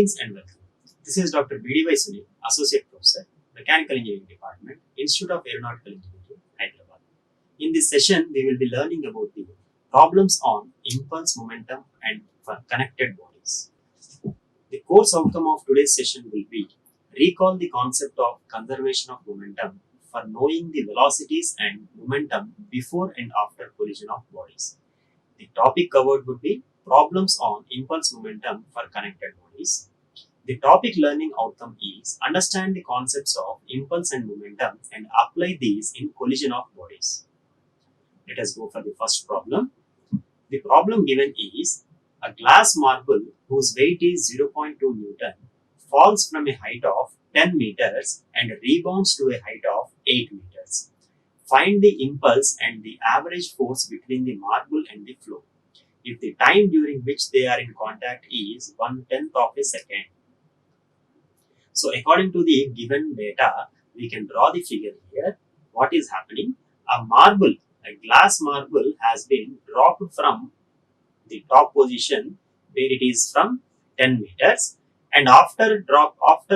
Greetings and welcome. This is Dr. B.D.Y. Sunil, Associate Professor, Mechanical Engineering Department, Institute of Aeronautical Engineering, Hyderabad. In this session, we will be learning about the problems on impulse, momentum, and connected bodies. The course outcome of today's session will be recall the concept of conservation of momentum for knowing the velocities and momentum before and after collision of bodies. The topic covered would be problems on impulse momentum for connected bodies. The topic learning outcome is understand the concepts of impulse and momentum and apply these in collision of bodies. Let us go for the first problem. The problem given is a glass marble whose weight is 0.2 Newton falls from a height of 10 meters and rebounds to a height of 8 meters. Find the impulse and the average force between the marble and the floor if the time during which they are in contact is 1/10 of a second. So according to the given data, we can draw the figure here. What is happening? A glass marble has been dropped from the top position where it is from 10 meters, and after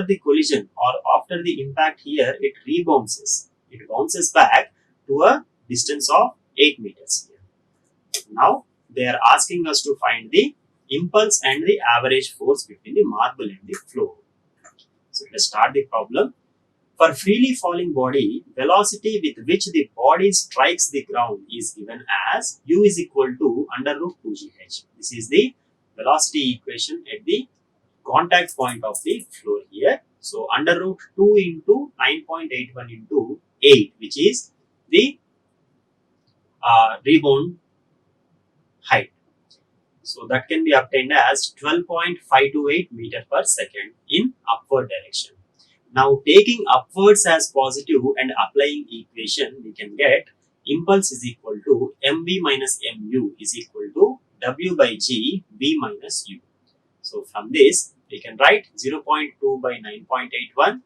the collision or after the impact here, it rebounces. It bounces back to a distance of 8 meters here. Now they are asking us to find the impulse and the average force between the marble and the floor. So let us start the problem. For freely falling body, velocity with which the body strikes the ground is given as u is equal to under root 2gh. This is the velocity equation at the contact point of the floor here. So under root 2 into 9.81 into 8, which is the rebound height. So that can be obtained as 12.528 meter per second in upward direction. Now taking upwards as positive and applying equation, we can get impulse is equal to mv minus mu is equal to w by g v minus u. So from this, we can write 0.2 by 9.81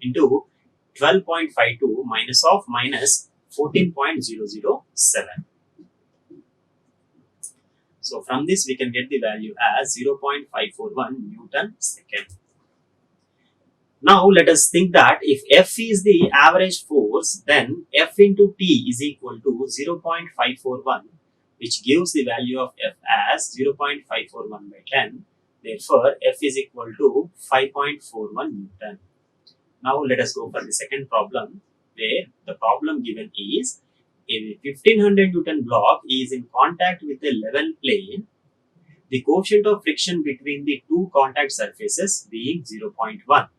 into 12.52 minus 14.007. So from this, we can get the value as 0.541 Newton second. Now let us think that if F is the average force, then F into T is equal to 0.541, which gives the value of F as 0.541 by 10. Therefore, F is equal to 5.41 Newton. Now let us go for the second problem, where the problem given is a 1500 Newton block is in contact with a level plane, the coefficient of friction between the two contact surfaces being 0.1.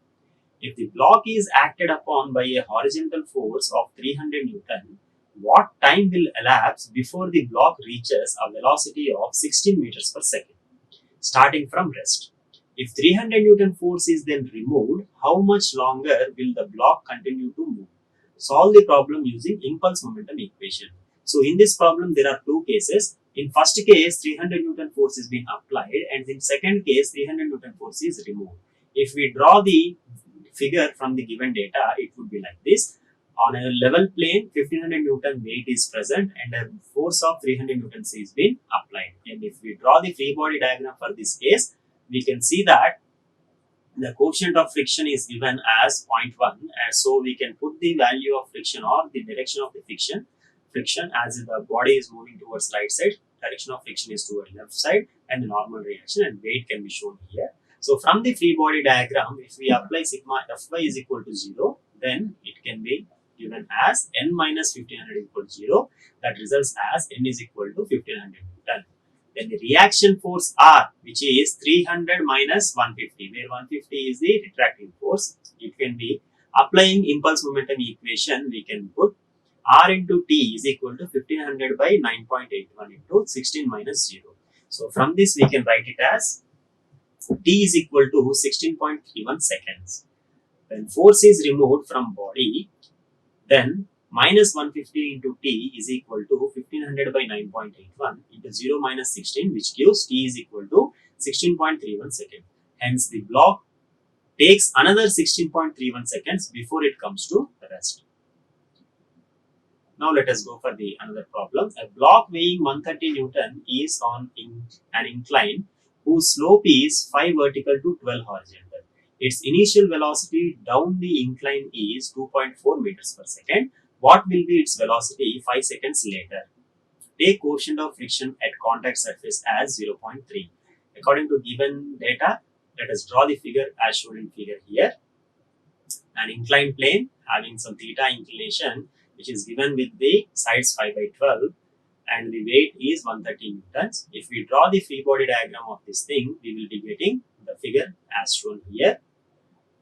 If the block is acted upon by a horizontal force of 300 Newton, what time will elapse before the block reaches a velocity of 16 meters per second, starting from rest? If 300 Newton force is then removed, how much longer will the block continue to move? Solve the problem using impulse momentum equation. So in this problem, there are two cases. In first case, 300 Newton force is being applied, and in second case, 300 Newton force is removed. If we draw the figure from the given data, it would be like this. On a level plane, 1500 Newton weight is present and a force of 300 Newton is being applied. And if we draw the free body diagram for this case, we can see that the coefficient of friction is given as 0.1, so we can put the value of friction or the direction of the friction as the body is moving towards right side, direction of friction is towards left side, and the normal reaction and weight can be shown here. So from the free body diagram, if we apply sigma Fy is equal to 0, then it can be given as n minus 1500 equal to 0. That results as n is equal to 1500 Newton. Then the reaction force R, which is 300 minus 150, where 150 is the retracting force. It can be applying impulse momentum equation, we can put R into T is equal to 1500 by 9.81 into 16 minus 0. So from this, we can write it as T is equal to 16.31 seconds. When force is removed from body, then minus 150 into T is equal to 1500 by 9.81 into 0 minus 16, which gives T is equal to 16.31 seconds. Hence, the block takes another 16.31 seconds before it comes to rest. Now let us go for the another problem. A block weighing 130 Newton is on an incline whose slope is 5 vertical to 12 horizontal. Its initial velocity down the incline is 2.4 meters per second. What will be its velocity 5 seconds later? Take coefficient of friction at contact surface as 0.3. According to given data, let us draw the figure as shown in figure here. An inclined plane having some theta inclination, which is given with the sides 5 by 12, and the weight is 130 newtons. If we draw the free body diagram of this thing, we will be getting the figure as shown here.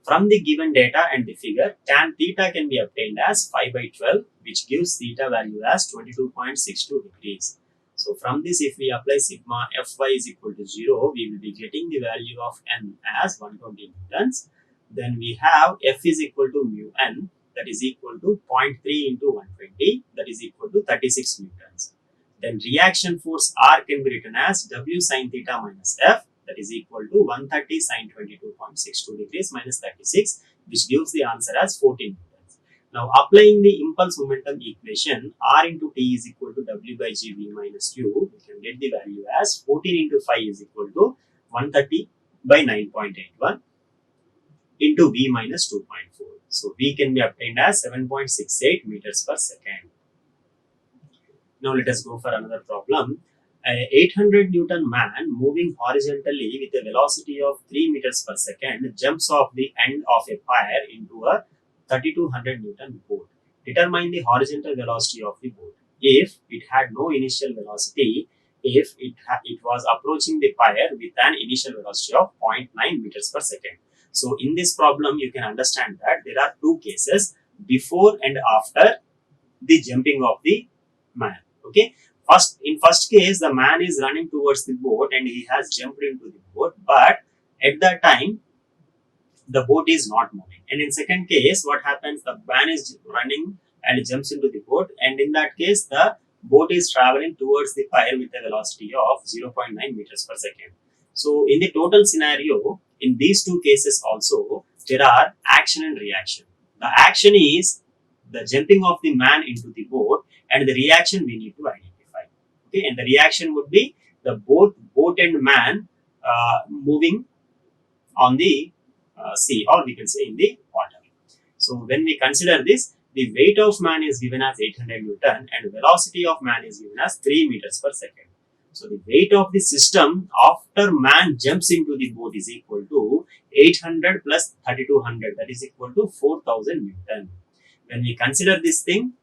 From the given data and the figure, tan theta can be obtained as 5 by 12, which gives theta value as 22.62 degrees. So from this, if we apply sigma Fy is equal to 0, we will be getting the value of n as 120 newtons. Then we have F is equal to mu n, that is equal to 0.3 into 120, that is equal to 36 newtons. Then reaction force R can be written as W sin theta minus F, that is equal to 130 sin 22.62 degrees minus 36, which gives the answer as 14 newtons. Now applying the impulse momentum equation, R into T is equal to W by G V minus U, we can get the value as 14 into 5 is equal to 130 by 9.81 into V minus 2.4. So V can be obtained as 7.68 meters per second. Now let us go for another problem. A 800 Newton man moving horizontally with a velocity of 3 meters per second jumps off the end of a pier into a 3200 Newton boat. Determine the horizontal velocity of the boat. If it had no initial velocity, if it was approaching the pier with an initial velocity of 0.9 meters per second. So in this problem, you can understand that there are two cases, before and after the jumping of the man. Okay. In first case, the man is running towards the boat and he has jumped into the boat, but at that time, the boat is not moving. And in second case, what happens? The man is running and jumps into the boat, and in that case, the boat is traveling towards the pier with a velocity of 0.9 meters per second. So in the total scenario, in these two cases also, there are action and reaction. The action is the jumping of the man into the boat, and the reaction we need to identify. Okay, and the reaction would be the boat and man moving on the sea, or we can say in the water. So when we consider this, the weight of man is given as 800 Newton and velocity of man is given as 3 meters per second. So the weight of the system after man jumps into the boat is equal to 800 plus 3200, that is equal to 4000 Newton. When we consider this thing,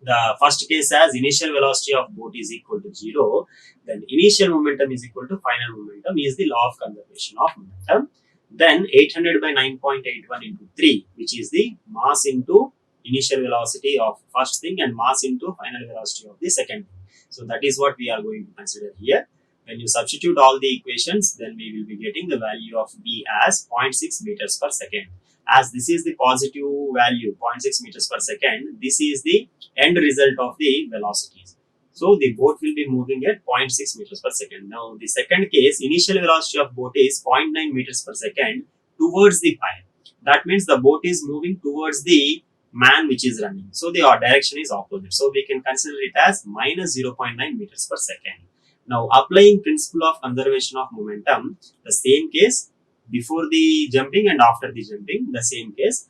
the first case as initial velocity of boat is equal to 0, then initial momentum is equal to final momentum is the law of conservation of momentum. Then 800 by 9.81 into 3, which is the mass into initial velocity of first thing and mass into final velocity of the second thing. So that is what we are going to consider here. When you substitute all the equations, then we will be getting the value of V as 0.6 meters per second. As this is the positive value, 0.6 meters per second, this is the end result of the velocities. So the boat will be moving at 0.6 meters per second. Now the second case, initial velocity of boat is 0.9 meters per second towards the pier. That means the boat is moving towards the man which is running. So the direction is opposite. So we can consider it as minus 0.9 meters per second. Now applying principle of conservation of momentum, the same case before the jumping and after the jumping, the same case.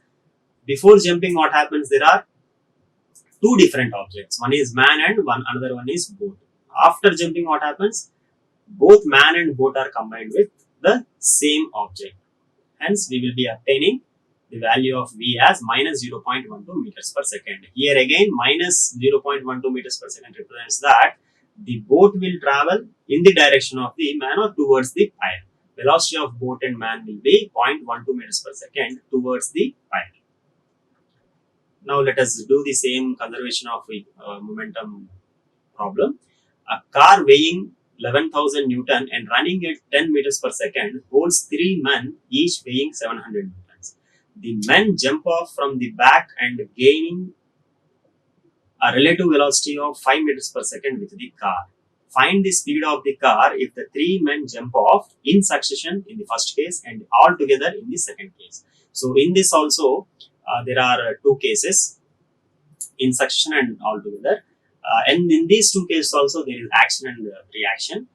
Before jumping, what happens? There are two different objects. One is man and another one is boat. After jumping, what happens? Both man and boat are combined with the same object. Hence, we will be obtaining the value of V as minus 0.12 meters per second. Here again, minus 0.12 meters per second represents that the boat will travel in the direction of the man or towards the pier. Velocity of boat and man will be 0.12 meters per second towards the pier. Now let us do the same conservation of momentum problem. A car weighing 11,000 Newton and running at 10 meters per second holds 3 men, each weighing 700 Newtons. The men jump off from the back and gaining a relative velocity of 5 meters per second with the car. Find the speed of the car if the 3 men jump off in succession in the first case and all together in the second case. So in this also, there are two cases, in succession and all together. And in these two cases also there is action and reaction.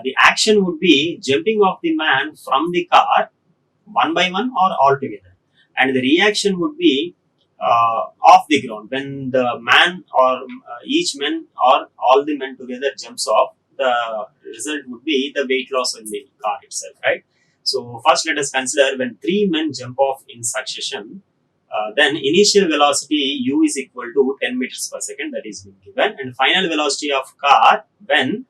the action would be jumping of the man from the car one by one or all together, and the reaction would be off the ground when the man or each man or all the men together jumps off. The result would be the weight loss in the car itself, right? So first let us consider when three men jump off in succession. Then initial velocity u is equal to 10 meters per second, that is being given, and final velocity of car when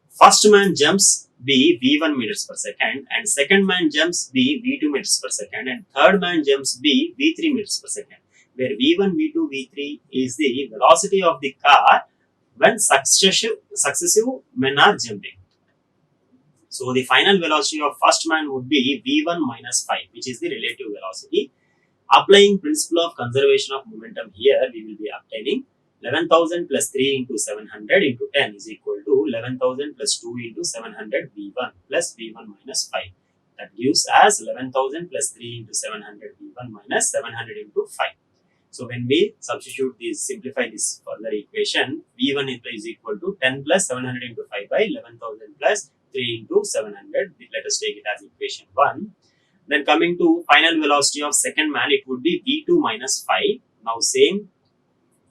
first man jumps b v1 meters per second, and second man jumps b v2 meters per second, and third man jumps b v3 meters per second, where v1, v2, v3 is the velocity of the car when successive men are jumping. So the final velocity of first man would be v1 minus 5, which is the relative velocity. Applying principle of conservation of momentum here, we will be obtaining 11,000 plus 3 into 700 into 10 is equal to 11,000 plus 2 into 700 v1 plus v1 minus 5. That gives us 11,000 plus 3 into 700 v1 minus 700 into 5. So when we substitute this, simplify this further equation, v1 is equal to 10 plus 700 into 5 by 11,000 plus 3 into 700. Let us take it as equation 1. Then coming to final velocity of second man, it would be v2 minus 5. Now same,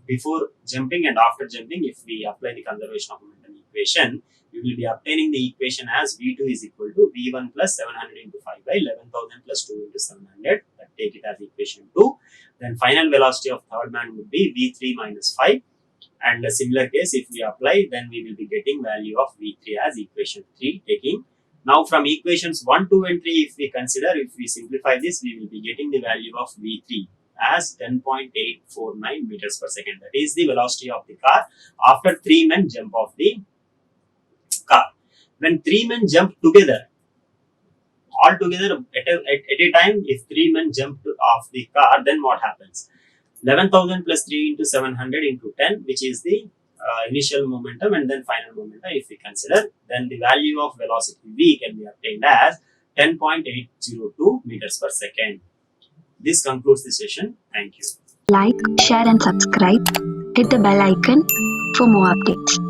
before jumping and after jumping, if we apply the conservation of momentum equation, we will be obtaining the equation as v2 is equal to v1 plus 700 into 5 by 11,000 plus 2 into 700. That take it as equation 2. Then final velocity of third man would be v3 minus 5. And a similar case, if we apply, then we will be getting value of v3 as equation 3. Taking now from equations 1, 2 and 3, if we consider, if we simplify this, we will be getting the value of v3 as 10.849 meters per second. That is the velocity of the car after three men jump off the car. When three men jump together, all together at a time, if three men jump off the car, then what happens? 11,000 plus 3 into 700 into 10, which is the initial momentum, and then final momentum. If we consider, then the value of velocity v can be obtained as 10.802 meters per second. This concludes the session. Thank you. Like, share and subscribe. Hit the bell icon for more updates.